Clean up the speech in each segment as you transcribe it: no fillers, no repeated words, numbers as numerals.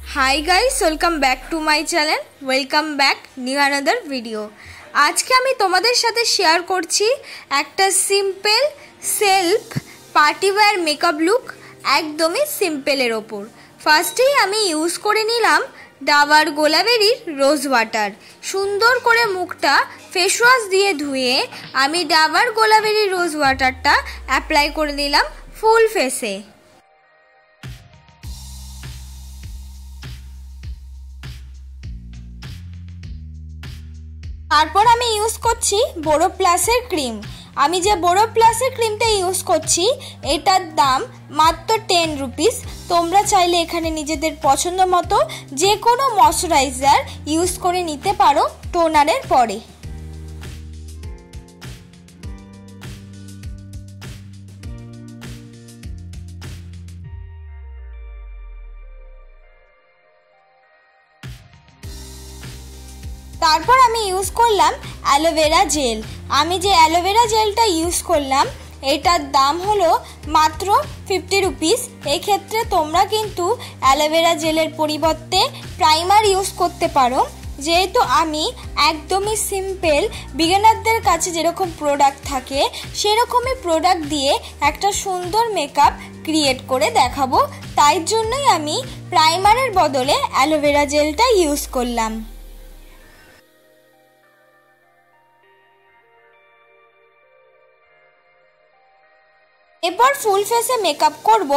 High guys welcome back to my channel welcome back new another video. आज के आमी तोमादेर साथे शेयर करछि एकटा simple self party wear makeup look एकदमই सिम्पलेर ओपर। फार्स्टेই आमी यूज करे निलाम डाबर गोलाबेरीर रोज वाटार। सुंदर करे मुखटा फेस वाश दिए धुए आमी डाबर गोलाबेरीर रोज वाटारटा अप्लाई करे निलाम फुल फेसे। तारपर आमी यूज करछि बोरोप्लासेर क्रीम। आमी जे बोरोप्लासेर क्रीमटा यूज करछि एटार दाम मात्र 10 रुपिस। तोमरा चाइले एखाने निजेदेर पछंद मतो जे कोनो मयश्चाराइजार यूज करे निते पारो टोनारेर परे। तारपर आमी यूज करलाम एलोवेरा जेल। आमी जे एलोवेरा जेलटा यूज करलाम एटार दाम हलो मात्र 50 रुपिस। एई क्षेत्रे तोमरा किन्तु एलोवेरा जेलेर परिबर्ते प्राइमार यूज करते पारो। जेहेतु आमी एकदमই सिम्पल बिगिनारদের কাছে যেরকম প্রোডাক্ট থাকে সেরকমই প্রোডাক্ট দিয়ে একটা সুন্দর মেকআপ ক্রিয়েট করে দেখাবো, তাই জন্যই আমি প্রাইমারের বদলে অ্যালোভেরা জেলটা ইউজ করলাম। এরপর ফুল ফেসে মেকআপ করব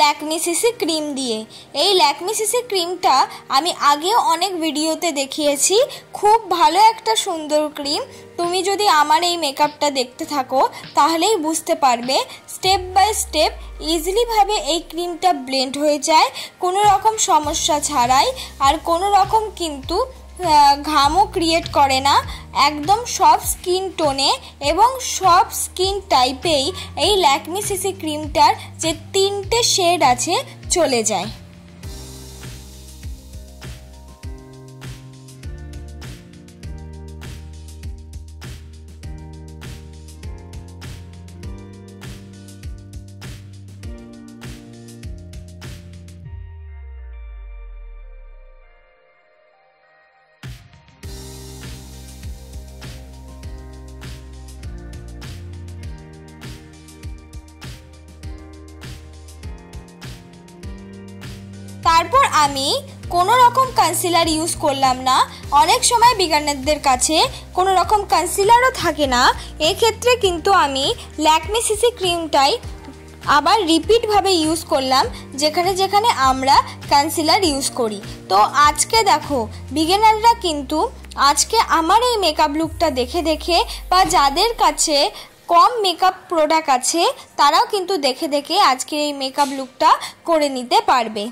ল্যাকমি সিসি ক্রিম দিয়ে। এই ল্যাকমি সিসি ক্রিমটা আমি আগেও অনেক ভিডিওতে দেখিয়েছি, খুব ভালো একটা সুন্দর ক্রিম। তুমি যদি আমার এই মেকআপটা দেখতে থাকো তাহলেই বুঝতে পারবে স্টেপ বাই স্টেপ ইজিলি ভাবে এই ক্রিমটা ব্লেন্ড হয়ে যায় কোনো রকম সমস্যা ছাড়াই। আর কোনো রকম কিন্তু ঘামও ক্রিয়েট করে না, একদম সব স্কিন টোনে এবং সব স্কিন টাইপেই এই ল্যাকমি সিসি ক্রিমটার যে 3টে শেড আছে চলে যায়। তারপর আমি কোনো রকম কনসিলার ইউজ করলাম না। অনেক সময় বিগিনারদের কাছে কোনো রকম কনসিলারও থাকে না, এই ক্ষেত্রে কিন্তু আমি ল্যাকমি সিসি ক্রিমটাই আবার রিপিট ভাবে ইউজ করলাম যেখানে যেখানে আমরা কনসিলার ইউজ করি। তো আজকে দেখো বিগিনাররা কিন্তু আজকে আমার এই মেকআপ লুকটা দেখে দেখে বা যাদের কাছে কম মেকআপ প্রোডাক্ট আছে তারাও কিন্তু দেখে দেখে আজকে এই মেকআপ লুকটা করে নিতে পারবে।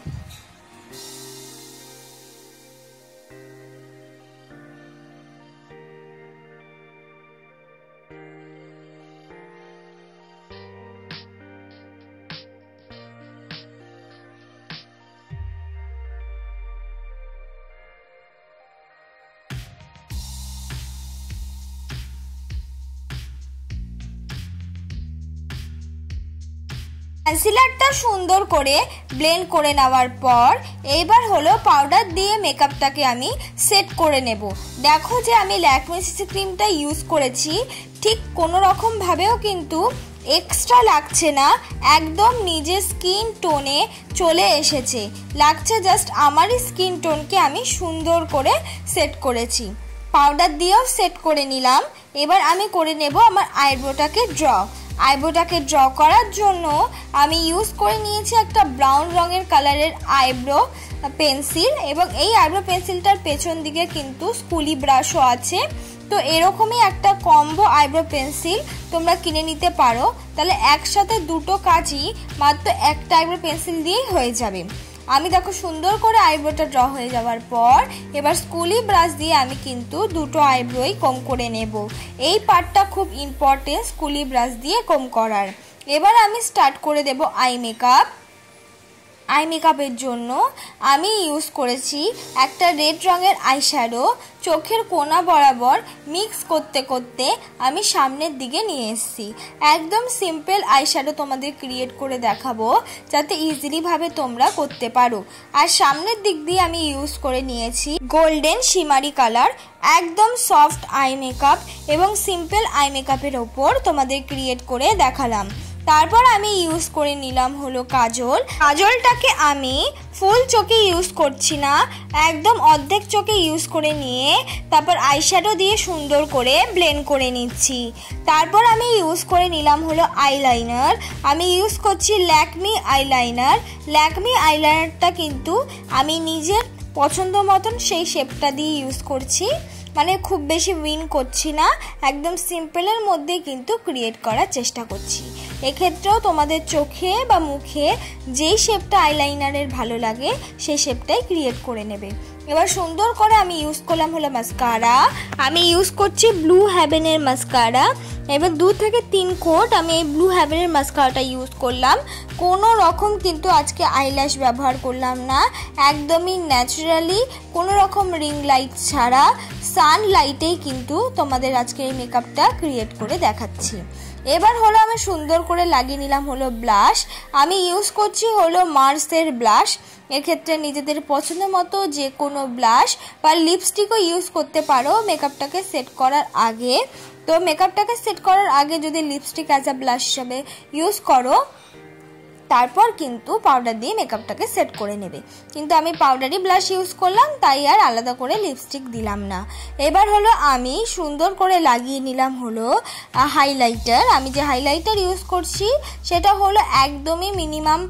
কনসিলারটা সুন্দর করে ব্লেন্ড করে নেওয়ার পর এইবার হলো পাউডার দিয়ে মেকআপটাকে আমি সেট করে নেব। দেখো যে আমি ল্যাকমি সিসি ক্রিমটা ইউজ করেছি, ঠিক কোনো রকম ভাবেও কিন্তু এক্সট্রা লাগছে না, একদম নিজের স্কিন টোনে চলে এসেছে। লাগছে জাস্ট আমারই স্কিন টোনকে আমি সুন্দর করে সেট করেছি। পাউডার দিয়েও সেট করে নিলাম। এবার আমি করে নেব আমার আইব্রোটাকে ড্র। আইব্রোটাকে ড্র করার জন্য আমি ইউজ করে নিয়েছি একটা ব্রাউন রঙের কালারের আইব্রো পেন্সিল এবং এই আইব্রো পেন্সিলটার পেছন দিকে কিন্তু স্কুলি ব্রাশও আছে। তো এরকমই একটা কম্বো আইব্রো পেন্সিল তোমরা কিনে নিতে পারো, তাহলে একসাথে দুটো কাজই মাত্র একটা আইব্রো পেন্সিল দিয়েই হয়ে যাবে। আমি দেখো সুন্দর করে আইব্রোটা ড্র হয়ে যাওয়ার পর এবার স্কুলি ব্রাশ দিয়ে আমি কিন্তু দুটো আইব্রোই কম করে নেব। এই পার্টটা খুব ইম্পর্টেন্ট স্কুলি ব্রাশ দিয়ে কম করার। এবার আমি স্টার্ট করে দেব আই মেকআপ। আই মেকআপের জন্য আমি ইউজ করেছি একটা রেড রঙের আইশ্যাডো। চোখের কোনা বরাবর মিক্স করতে করতে আমি সামনের দিকে নিয়ে এসেছি। একদম সিম্পল আইশ্যাডো তোমাদের ক্রিয়েট করে দেখাবো যাতে ইজিলি ভাবে তোমরা করতে পারো। আর সামনের দিক দিয়ে আমি ইউজ করে নিয়েছি গোল্ডেন শিমারি কালার। একদম সফট আই মেকআপ এবং সিম্পল আই মেকআপের ওপর তোমাদের ক্রিয়েট করে দেখালাম। তারপর আমি ইউজ করে নিলাম হলো কাজল। কাজলটাকে আমি ফুল চোখে ইউজ করছি না, একদম অর্ধেক চোখে ইউজ করে নিয়ে তারপর আইশ্যাডো দিয়ে সুন্দর করে ব্লেন্ড করে নিচ্ছি। তারপর আমি ইউজ করে নিলাম হলো আইলাইনার। আমি ইউজ করছি ল্যাকমি আইলাইনার। ল্যাকমি আইলাইনারটা কিন্তু আমি নিজের পছন্দ মতন সেই শেপটা দিয়ে ইউজ করছি, মানে খুব বেশি উইন করছি না, একদম সিম্পলের মধ্যে কিন্তু ক্রিয়েট করার চেষ্টা করছি। এক্ষেত্রেও তোমাদের চোখে বা মুখে যেই শেপটা আইলাইনারের ভালো লাগে সেই শেপটাই ক্রিয়েট করে নেবে। এবার সুন্দর করে আমি ইউজ করলাম হলো মাস্কারা। আমি ইউজ করছি ব্লু হেভেনের মাস্কারা। এবার 2 থেকে 3 কোট আমি এই ব্লু হেভেনের মাস্কারাটা ইউজ করলাম। কোনো রকম কিন্তু আজকে আইল্যাশ ব্যবহার করলাম না, একদমই ন্যাচারালি কোনো রকম রিং লাইট ছাড়া সানলাইটেই কিন্তু তোমাদের আজকে এই মেকআপটা ক্রিয়েট করে দেখাচ্ছি। এবার হলো আমি সুন্দর করে লাগিয়ে নিলাম হলো ব্লাশ। আমি ইউজ করছি হলো মার্সের ব্লাশ। এক্ষেত্রে নিজেদের পছন্দ মতো যে কোনো ব্লাশ বা লিপস্টিকও ইউজ করতে পারো মেকআপটাকে সেট করার আগে। তো মেকআপটাকে সেট করার আগে যদি লিপস্টিক অ্যাজ আ ব্লাশ হিসাবে ইউজ করো তারপর কিন্তু পাউডার দিয়ে মেকআপটাকে সেট করে নেবে। কিন্তু আমি পাউডারি ব্লাশ ইউজ করলাম, তাই আর আলাদা করে লিপস্টিক দিলাম না। এবার হলো আমি সুন্দর করে লাগিয়ে নিলাম হলো হাইলাইটার। আমি যে হাইলাইটার ইউজ করছি সেটা হলো একদমই মিনিমাম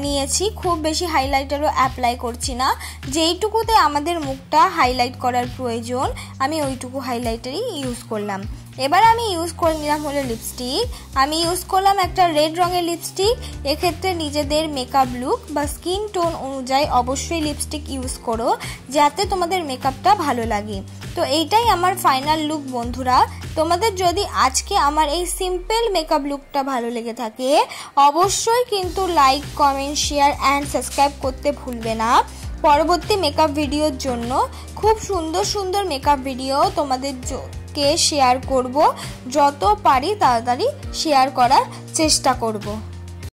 নিয়েছি, খুব বেশি হাইলাইটারও অ্যাপ্লাই করছি না। যেইটুকুতে আমাদের মুখটা হাইলাইট করার প্রয়োজন আমি ওইটুকু হাইলাইটারই ইউজ করলাম। এবার আমি ইউজ করে নিলাম হলো লিপস্টিক। আমি ইউজ করলাম একটা রেড রঙের লিপস্টিক। এক্ষেত্রে নিজেদের মেকআপ লুক বা স্কিন টোন অনুযায়ী অবশ্যই লিপস্টিক ইউজ করো যাতে তোমাদের মেকআপটা ভালো লাগে। তো এইটাই আমার ফাইনাল লুক বন্ধুরা। তোমাদের যদি আজকে আমার এই সিম্পল মেকআপ লুকটা ভালো লেগে থাকে অবশ্যই কিন্তু like, comment, share and subscribe করতে ভুলবে না। পরবর্তী মেকআপ ভিডিওর জন্য খুব সুন্দর সুন্দর মেকআপ ভিডিও তোমাদের কে শেয়ার করব, যত পারি তাড়াতাড়ি শেয়ার করার চেষ্টা করব।